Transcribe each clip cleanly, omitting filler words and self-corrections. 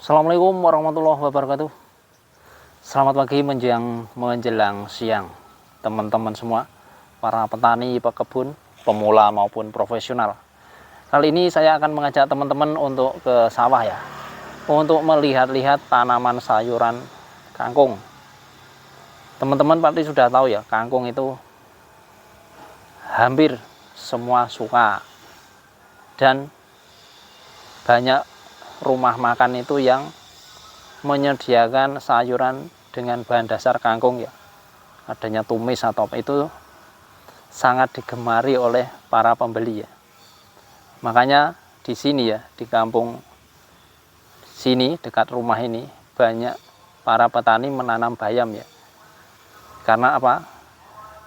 Assalamualaikum warahmatullahi wabarakatuh. Selamat pagi menjelang siang teman-teman semua, para petani, pekebun, pemula maupun profesional. Kali ini saya akan mengajak teman-teman untuk ke sawah ya, untuk melihat-lihat tanaman sayuran kangkung. Teman-teman pasti sudah tahu ya, kangkung itu hampir semua suka, dan banyak rumah makan itu yang menyediakan sayuran dengan bahan dasar kangkung ya, adanya tumis atau apa, itu sangat digemari oleh para pembeli ya. Makanya di sini ya, di kampung sini dekat rumah ini banyak para petani menanam bayam ya. Karena apa?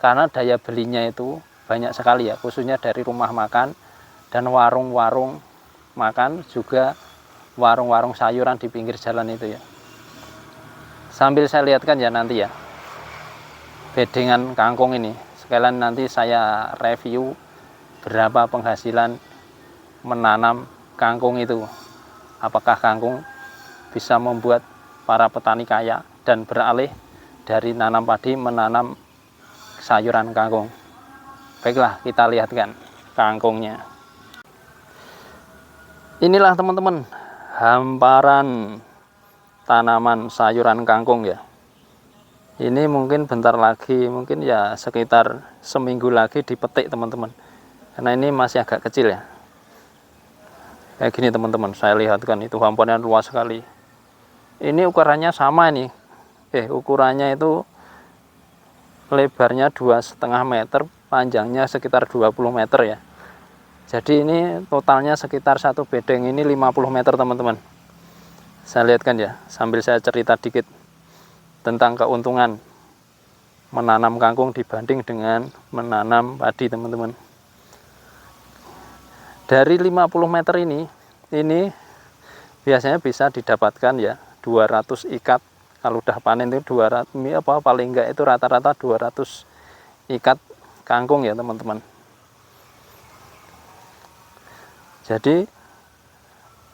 Karena daya belinya itu banyak sekali ya, khususnya dari rumah makan dan warung-warung makan, juga warung-warung sayuran di pinggir jalan itu ya. Sambil saya lihatkan ya nanti ya bedengan kangkung ini, sekalian nanti saya review berapa penghasilan menanam kangkung itu. Apakah kangkung bisa membuat para petani kaya dan beralih dari nanam padi menanam sayuran kangkung. Baiklah, kita lihatkan kangkungnya. Inilah teman-teman hamparan tanaman sayuran kangkung ya. Ini mungkin bentar lagi, mungkin ya sekitar seminggu lagi dipetik teman-teman, karena ini masih agak kecil ya. Kayak gini teman-teman, saya lihatkan itu hamparannya luas sekali. Ini ukurannya sama ini, ukurannya itu lebarnya 2,5 meter, panjangnya sekitar 20 meter ya. Jadi ini totalnya sekitar satu bedeng ini 50 meter teman-teman. Saya lihatkan ya, sambil saya cerita dikit tentang keuntungan menanam kangkung dibanding dengan menanam padi teman-teman. Dari 50 meter ini biasanya bisa didapatkan ya 200 ikat. Kalau udah panen itu 200, paling enggak itu rata-rata 200 ikat kangkung ya teman-teman. Jadi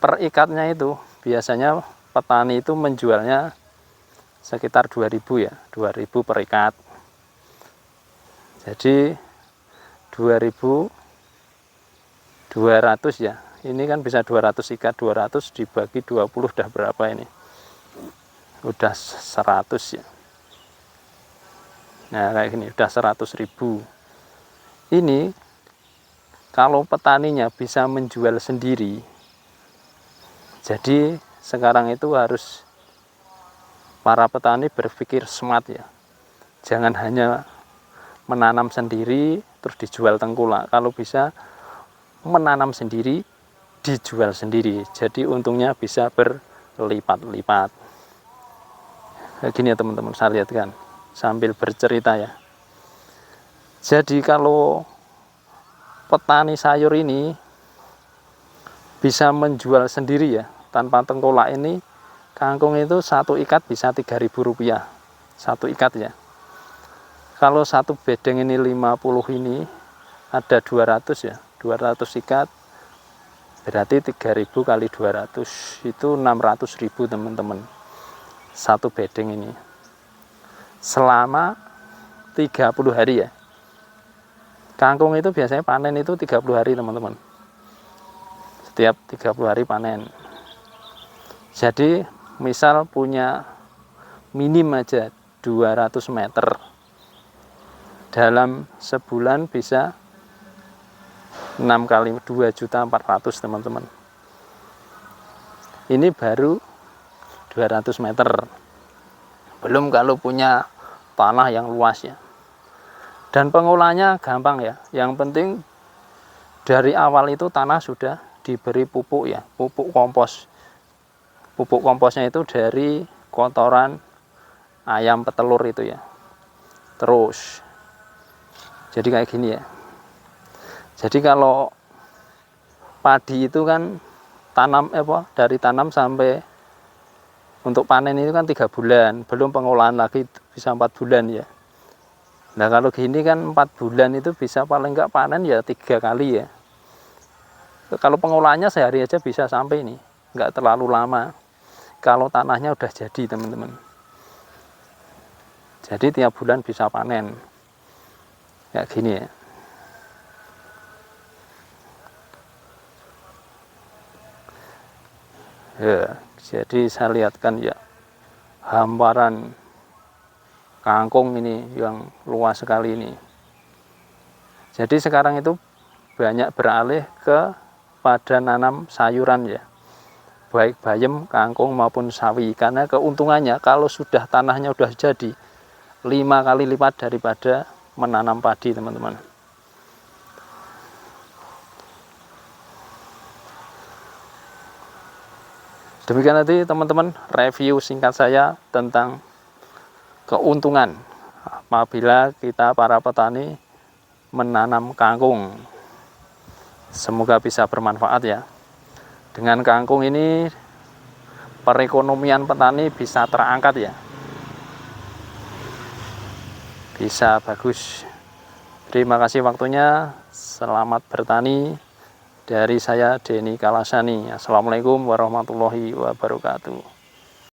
per ikatnya itu biasanya petani itu menjualnya sekitar 2.000 ya, 2.000 per ikat. Jadi 2.200 ya. Ini kan bisa 200 ikat, 200 dibagi 20 udah berapa ini? Udah 100 ya. Nah, kayak gini udah 100.000. Ini kalau petaninya bisa menjual sendiri, jadi sekarang itu harus para petani berpikir smart ya. Jangan hanya menanam sendiri terus dijual tengkulak. Kalau bisa menanam sendiri, dijual sendiri. Jadi untungnya bisa berlipat-lipat. Kayak gini ya teman-teman, saya lihatkan sambil bercerita ya. Jadi kalau petani sayur ini bisa menjual sendiri ya tanpa tengkolak ini, kangkung itu satu ikat bisa 3.000 rupiah satu ikat ya. Kalau satu bedeng ini 50 ini ada 200 ya, 200 ikat berarti 3.000 kali 200 itu 600.000 teman-teman, satu bedeng ini selama 30 hari ya. Kangkung itu biasanya panen itu 30 hari teman-teman, setiap 30 hari panen. Jadi misal punya minim aja 200 meter, dalam sebulan bisa 6 kali 2.400.000 teman-teman. Ini baru 200 meter, belum kalau punya tanah yang luas ya. Dan pengolahannya gampang ya, yang penting dari awal itu tanah sudah diberi pupuk ya, pupuk kompos. Pupuk komposnya itu dari kotoran ayam petelur itu ya. Terus jadi kayak gini ya. Jadi kalau padi itu kan dari tanam sampai untuk panen itu kan 3 bulan, belum pengolahan lagi bisa 4 bulan ya. Nah kalau gini kan 4 bulan itu bisa paling enggak panen ya 3 kali ya. Kalau pengolahannya sehari aja bisa sampai ini, enggak terlalu lama. kalau tanahnya udah jadi, teman-teman. Jadi tiap bulan bisa panen kayak gini ya. Ya, jadi saya lihatkan ya, hamparan kangkung ini yang luas sekali ini. Jadi sekarang itu banyak beralih ke pada nanam sayuran ya, baik bayam, kangkung maupun sawi, karena keuntungannya kalau sudah tanahnya sudah jadi 5 kali lipat daripada menanam padi, teman-teman. Demikian tadi teman-teman review singkat saya tentang keuntungan apabila kita para petani menanam kangkung. Semoga bisa bermanfaat ya. Dengan kangkung ini perekonomian petani bisa terangkat ya, bisa bagus. Terima kasih waktunya. Selamat bertani. Dari saya Denny Kalasani. Assalamualaikum warahmatullahi wabarakatuh.